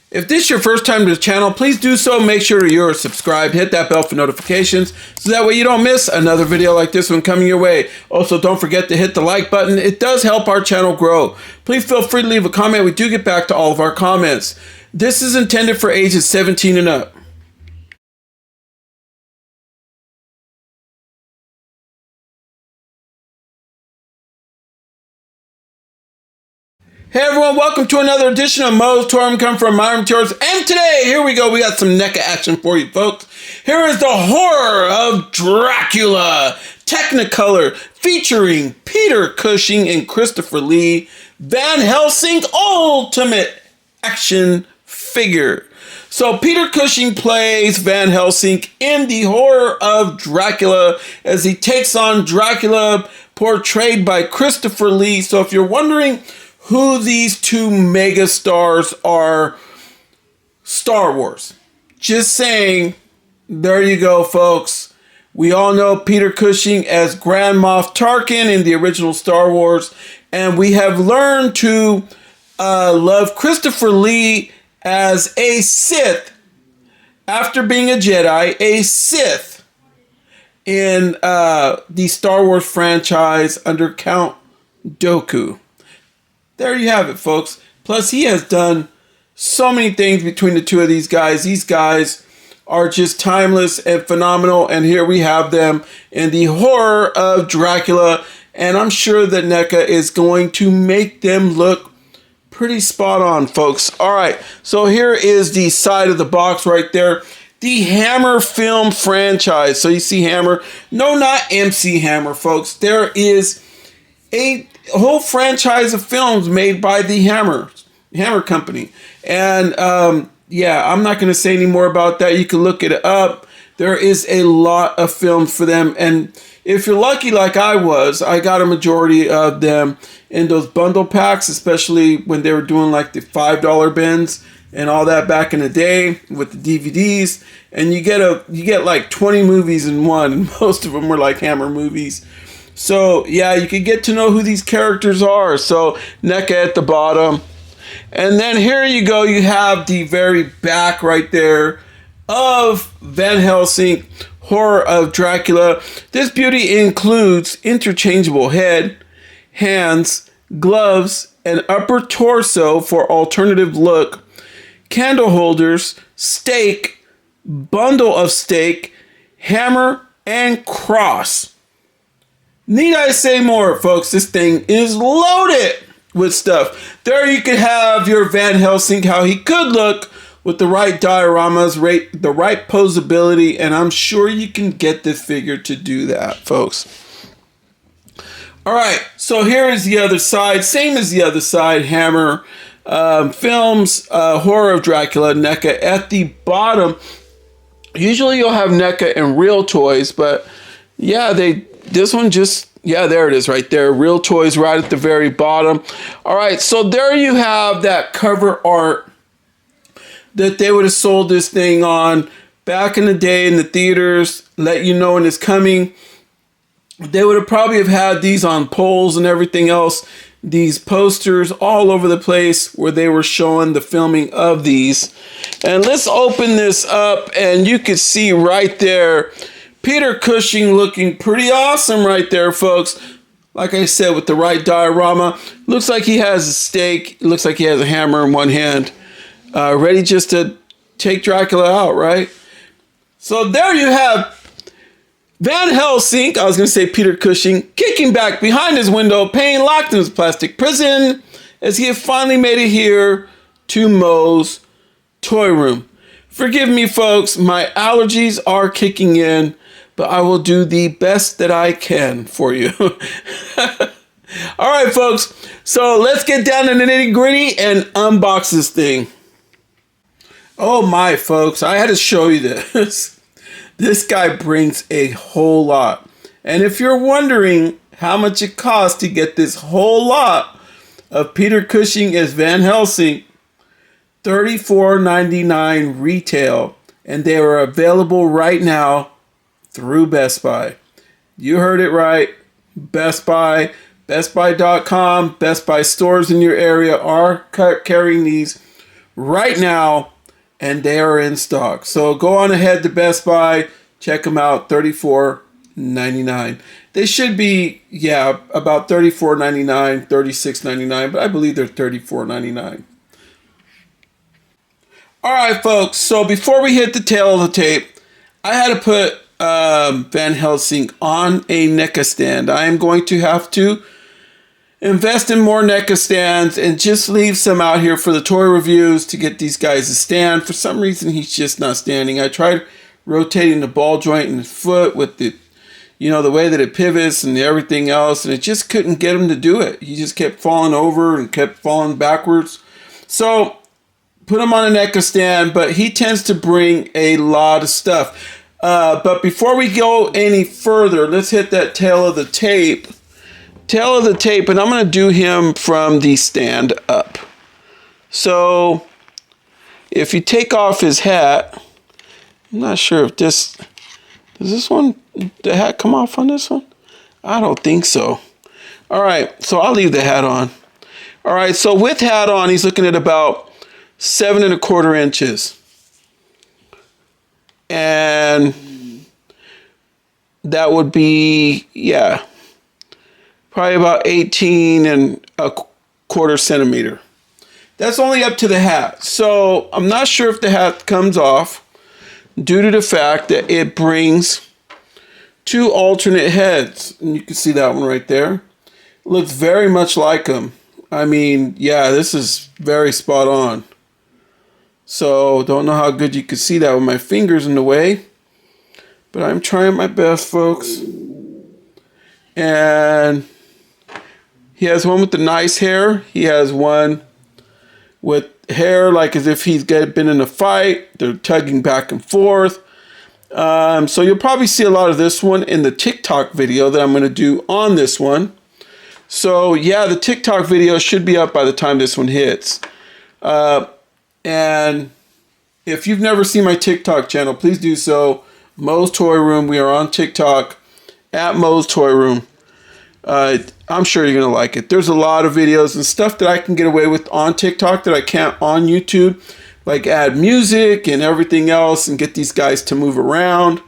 If this is your first time to the channel, please do so. Make sure you're subscribed. Hit that bell for notifications so that way you don't miss another video like this one coming your way. Also, don't forget to hit the like button. It does help our channel grow. Please feel free to leave a comment. We do get back to all of our comments. This is intended for ages 17 and up. Hey everyone, welcome to another edition of MOE'S Tour. Coming from My Materials, and today, here we go, we got some NECA action for you folks. Here is the horror of Dracula, Technicolor, featuring Peter Cushing and Christopher Lee, Van Helsing Ultimate Action Figure. So Peter Cushing plays Van Helsing in the horror of Dracula as he takes on Dracula, portrayed by Christopher Lee. So if you're wondering who these two mega stars are, Star Wars. Just saying, there you go, folks. We all know Peter Cushing as Grand Moff Tarkin in the original Star Wars, and we have learned to love Christopher Lee as a Sith after being a Jedi, a Sith in the Star Wars franchise under Count Dooku. There you have it, folks. Plus, he has done so many things between the two of these guys. These guys are just timeless and phenomenal. And here we have them in the horror of Dracula. And I'm sure that NECA is going to make them look pretty spot on, folks. All right, so here is the side of the box right there. The Hammer film franchise. So you see Hammer. No, not MC Hammer, folks. There is a whole franchise of films made by the Hammer Company. And yeah, I'm not going to say any more about that. You can look it up. There is a lot of films for them. And if you're lucky like I was, I got a majority of them in those bundle packs, especially when they were doing like the $5 bins and all that back in the day with the DVDs. And you get like 20 movies in one, and most of them were like Hammer movies. So, yeah, you can get to know who these characters are. So, NECA at the bottom. And then here you go. You have the very back right there of Van Helsing, Horror of Dracula. This beauty includes interchangeable head, hands, gloves, and upper torso for alternative look, candle holders, stake, bundle of stake, hammer, and cross. Need I say more, folks? This thing is loaded with stuff. There you can have your Van Helsing, how he could look with the right dioramas, the right posability, and I'm sure you can get this figure to do that, folks. All right, so here is the other side. Same as the other side, Hammer Films, Horror of Dracula, NECA at the bottom. Usually you'll have NECA and Real Toys, but yeah, this one just, yeah, there it is right there. Real Toys right at the very bottom. All right, so there you have that cover art that they would have sold this thing on back in the day in the theaters, let you know when it's coming. They would have probably have had these on poles and everything else, these posters all over the place where they were showing the filming of these. And let's open this up, and you can see right there, Peter Cushing looking pretty awesome right there, folks. Like I said, with the right diorama. Looks like he has a stake. Looks like he has a hammer in one hand. Ready just to take Dracula out, right? So there you have Van Helsing, I was going to say Peter Cushing, kicking back behind his window, paying locked in his plastic prison, as he had finally made it here to MOE'S Toy Room. Forgive me, folks. My allergies are kicking in, but I will do the best that I can for you. All right, folks. So let's get down to the nitty gritty and unbox this thing. Oh my, folks. I had to show you this. This guy brings a whole lot. And if you're wondering how much it costs to get this whole lot of Peter Cushing as Van Helsing, $34.99 retail. And they are available right now through Best Buy. You heard it right. Best Buy, bestbuy.com, Best Buy stores in your area are carrying these right now, and they are in stock. So go on ahead to Best Buy, check them out, $34.99. They should be, yeah, about $34.99, $36.99, but I believe they're $34.99. All right, folks, so before we hit the tail of the tape, I had to put Van Helsing on a NECA stand. I am going to have to invest in more NECA stands and just leave some out here for the toy reviews to get these guys a stand. For some reason, he's just not standing. I tried rotating the ball joint in his foot with the, you know, the way that it pivots and everything else, and it just couldn't get him to do it. He just kept falling over and kept falling backwards. So put him on a NECA stand, but he tends to bring a lot of stuff. But before we go any further, let's hit that tail of the tape. Tail of the tape, and I'm going to do him from the stand up. So if you take off his hat, I'm not sure if this, does this one, the hat come off on this one? I don't think so. All right, so I'll leave the hat on. All right, so with hat on, he's looking at about 7 1/4 inches. And that would be, yeah, probably about 18 1/4 centimeter. That's only up to the hat. So I'm not sure if the hat comes off due to the fact that it brings 2 alternate heads. And you can see that one right there. It looks very much like them. I mean, yeah, this is very spot on. So don't know how good you can see that with my fingers in the way, but I'm trying my best, folks. And he has one with the nice hair. He has one with hair like as if he's been in a fight. They're tugging back and forth. So you'll probably see a lot of this one in the TikTok video that I'm going to do on this one. So yeah, the TikTok video should be up by the time this one hits. And if you've never seen my TikTok channel, please do so. Moe's Toy Room. We are on TikTok at Moe's Toy Room. I'm sure you're going to like it. There's a lot of videos and stuff that I can get away with on TikTok that I can't on YouTube. Like add music and everything else and get these guys to move around.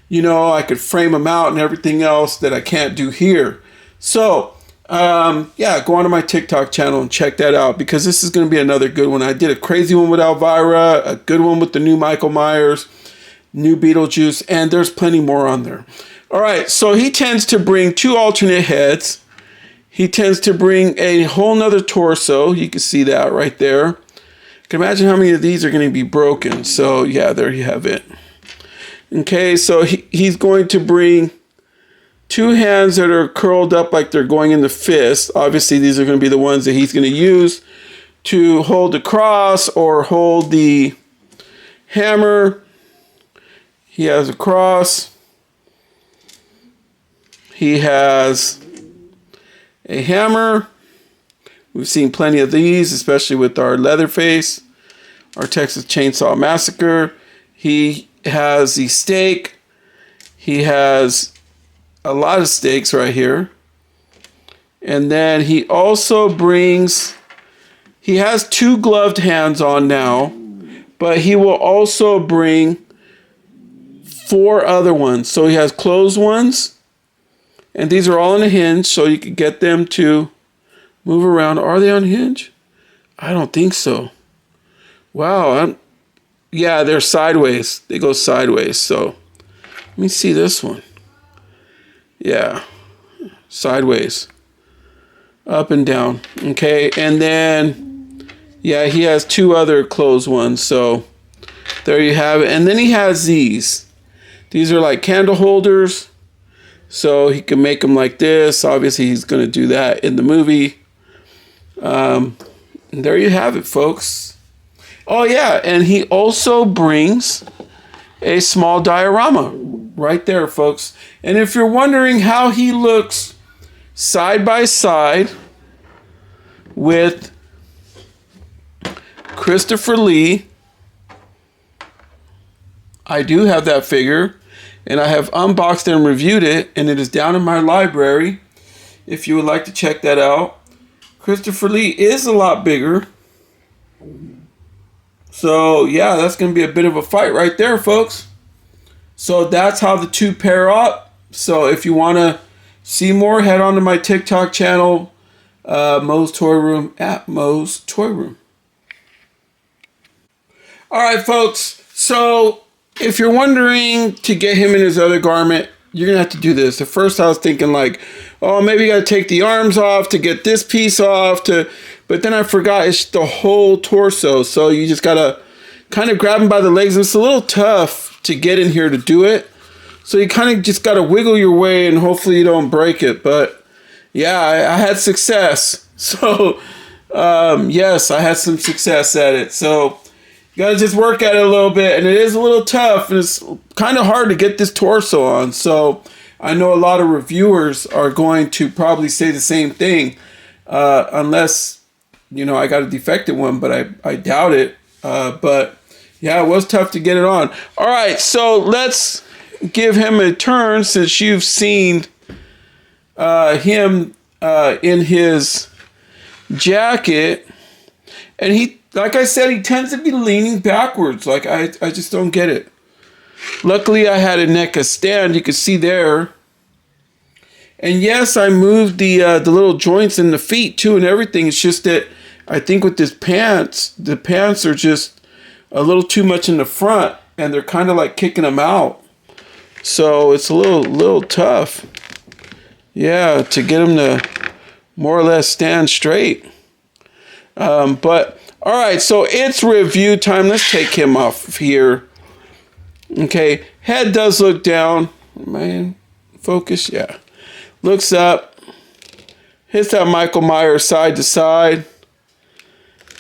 You know, I could frame them out and everything else that I can't do here. So, yeah, go onto my TikTok channel and check that out because this is going to be another good one. I did a crazy one with Elvira, a good one with the new Michael Myers, new Beetlejuice, and there's plenty more on there. All right, so he tends to bring 2 alternate heads. He tends to bring a whole nother torso. You can see that right there. You can imagine how many of these are going to be broken. So yeah, there you have it. Okay, so he's going to bring 2 hands that are curled up like they're going in the fist. Obviously, these are going to be the ones that he's going to use to hold the cross or hold the hammer. He has a cross. He has a hammer. We've seen plenty of these, especially with our Leatherface, our Texas Chainsaw Massacre. He has the stake. He has a lot of stakes right here. And then he also brings, he has 2 gloved hands on now, but he will also bring 4 other ones. So he has closed ones, and these are all on a hinge, so you can get them to move around. Are they on hinge? I don't think so. Wow. Yeah, they're sideways. They go sideways. So let me see this one. Yeah, sideways, up and down. Okay, and then, yeah, he has 2 other closed ones. So there you have it. And then he has these. These are like candle holders. So he can make them like this. Obviously, he's going to do that in the movie. And there you have it, folks. Oh, yeah, and he also brings a small diorama right there, folks. And if you're wondering how he looks side by side with Christopher Lee, I do have that figure, and I have unboxed and reviewed it, and it is down in my library if you would like to check that out. Christopher Lee is a lot bigger. So yeah, that's going to be a bit of a fight right there, folks. So that's how the two pair up. So if you want to see more, head on to my TikTok channel, Moe's Toy Room, at Moe's Toy Room. All right, folks. So if you're wondering to get him in his other garment, you're going to have to do this. At first I was thinking like, oh, maybe you got to take the arms off to get this piece off. But then I forgot it's the whole torso. So you just got to kind of grab him by the legs. It's a little tough to get in here to do it. So you kind of just got to wiggle your way and hopefully you don't break it. But yeah, I had success. So yes, I had some success at it. So you got to just work at it a little bit. And it is a little tough. And it's kind of hard to get this torso on. So I know a lot of reviewers are going to probably say the same thing. Unless, you know, I got a defective one. But I doubt it. But yeah, it was tough to get it on. All right, so let's give him a turn since you've seen him in his jacket. And he, like I said, he tends to be leaning backwards. Like, I just don't get it. Luckily, I had a NECA stand. You can see there. And yes, I moved the little joints in the feet too and everything. It's just that I think with this pants, the pants are just a little too much in the front. And they're kind of like kicking them out. So it's a little tough. Yeah, to get them to more or less stand straight. But all right, so it's review time. Let's take him off here. Okay, head does look down. Man, focus, yeah. Looks up. Hits that Michael Myers side to side.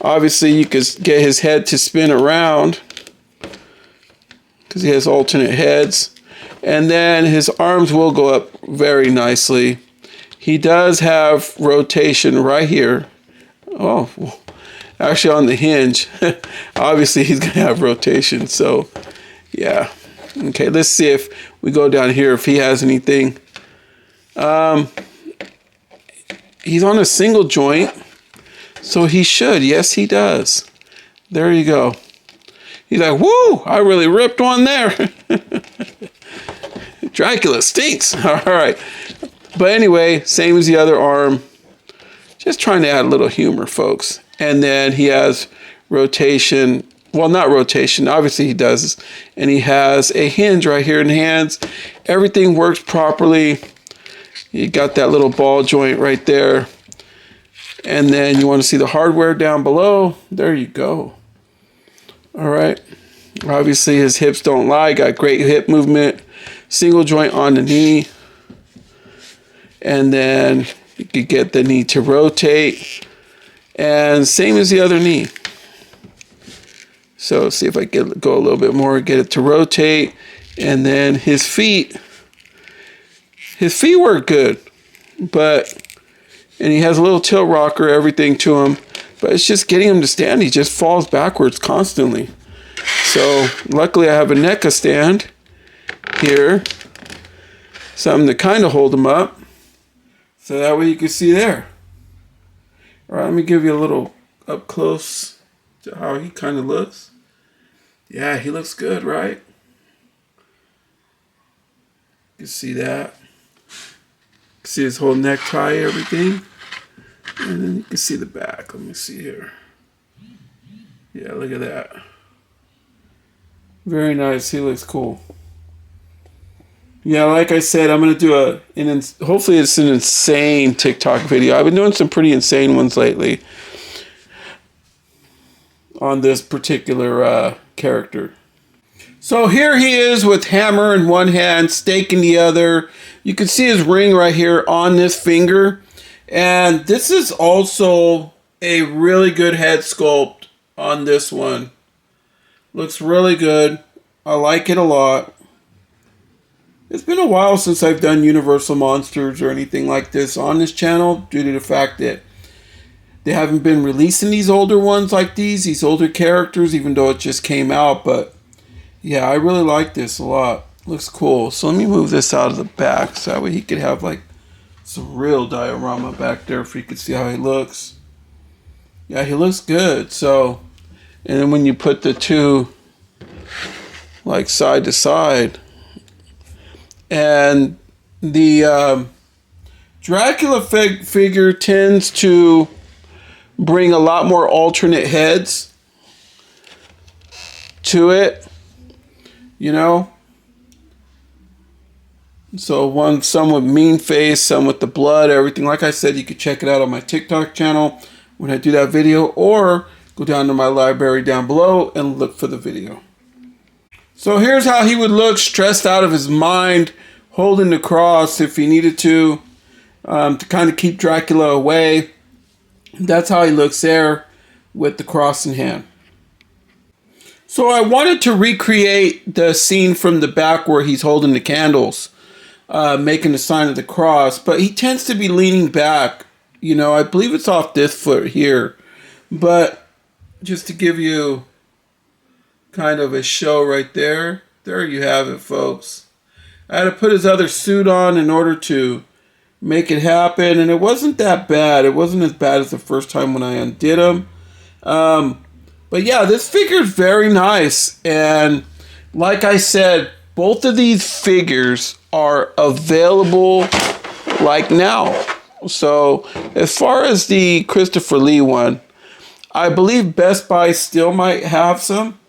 Obviously, you could get his head to spin around because he has alternate heads. And then his arms will go up very nicely. He does have rotation right here. Oh, actually on the hinge. Obviously, he's going to have rotation. So, yeah. Okay, let's see if we go down here if he has anything. He's on a single joint. So he should. Yes, he does. There you go. He's like, woo, I really ripped one there. Dracula stinks. All right. But anyway, same as the other arm. Just trying to add a little humor, folks. And then he has rotation. Well, not rotation. Obviously, he does. And he has a hinge right here in the hands. Everything works properly. You got that little ball joint right there. And then you want to see the hardware down below. There you go. All right. Obviously, his hips don't lie. Got great hip movement. Single joint on the knee. And then you could get the knee to rotate. And same as the other knee. So see if I can go a little bit more, get it to rotate. And then his feet work good. And he has a little tilt rocker, everything to him. But it's just getting him to stand. He just falls backwards constantly. So luckily I have a NECA stand here. Something to kind of hold him up. So that way you can see there. All right, let me give you a little up close to how he kind of looks. Yeah, he looks good, right? You can see that. See his whole necktie, everything. And then you can see the back. Let me see here. Yeah, look at that. Very nice. He looks cool. Yeah, like I said, I'm going to do hopefully it's an insane TikTok video. I've been doing some pretty insane ones lately on this particular character. So here he is with hammer in one hand, stake in the other. You can see his ring right here on this finger. And this is also a really good head sculpt on this one. Looks really good. I like it a lot. It's been a while since I've done Universal Monsters or anything like this on this channel due to the fact that they haven't been releasing these older ones like these older characters, even though it just came out. But yeah, I really like this a lot. Looks cool. So let me move this out of the back so that way he could have like some real diorama back there if you could see how he looks. Yeah, he looks good. So And then when you put the two like side to side, and the Dracula figure tends to bring a lot more alternate heads to it, you know. So some with mean face, some with the blood, everything. Like I said, you could check it out on my TikTok channel when I do that video, or go down to my library down below and look for the video. So here's how he would look, stressed out of his mind, holding the cross if he needed to kind of keep Dracula away. That's how he looks there with the cross in hand. So I wanted to recreate the scene from the back where he's holding the candles, making the sign of the cross, but he tends to be leaning back. You know, I believe it's off this foot here, but just to give you kind of a show right there. There you have it, folks. I had to put his other suit on in order to make it happen, and it wasn't that bad. It wasn't as bad as the first time when I undid him. But yeah, this figure is very nice, and like I said, both of these figures are available like now. So as far as the Christopher Lee one, I believe Best Buy still might have some.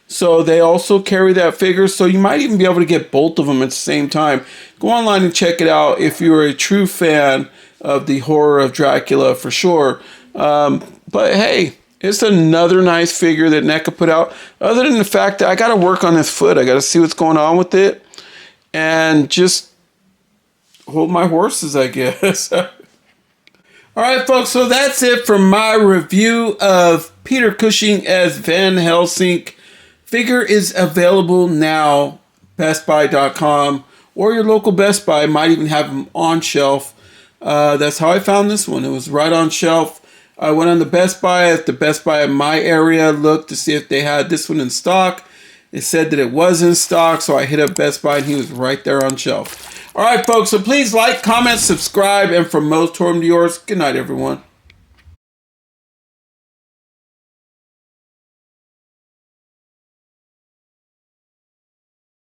So they also carry that figure. So you might even be able to get both of them at the same time. Go online and check it out if you're a true fan of the horror of Dracula, for sure. But hey, it's another nice figure that NECA put out. Other than the fact that I got to work on this foot. I got to see what's going on with it. And just hold my horses, I guess. All right, folks. So that's it for my review of Peter Cushing as Van Helsing. Figure is available now, bestbuy.com, or your local Best Buy might even have them on shelf. That's how I found this one. It was right on shelf. I went on the Best Buy at the Best Buy in my area, looked to see if they had this one in stock. It said that it was in stock, so I hit up Best Buy and he was right there on shelf. All right, folks, so please like, comment, subscribe, and from Moe's to yours, good night, everyone.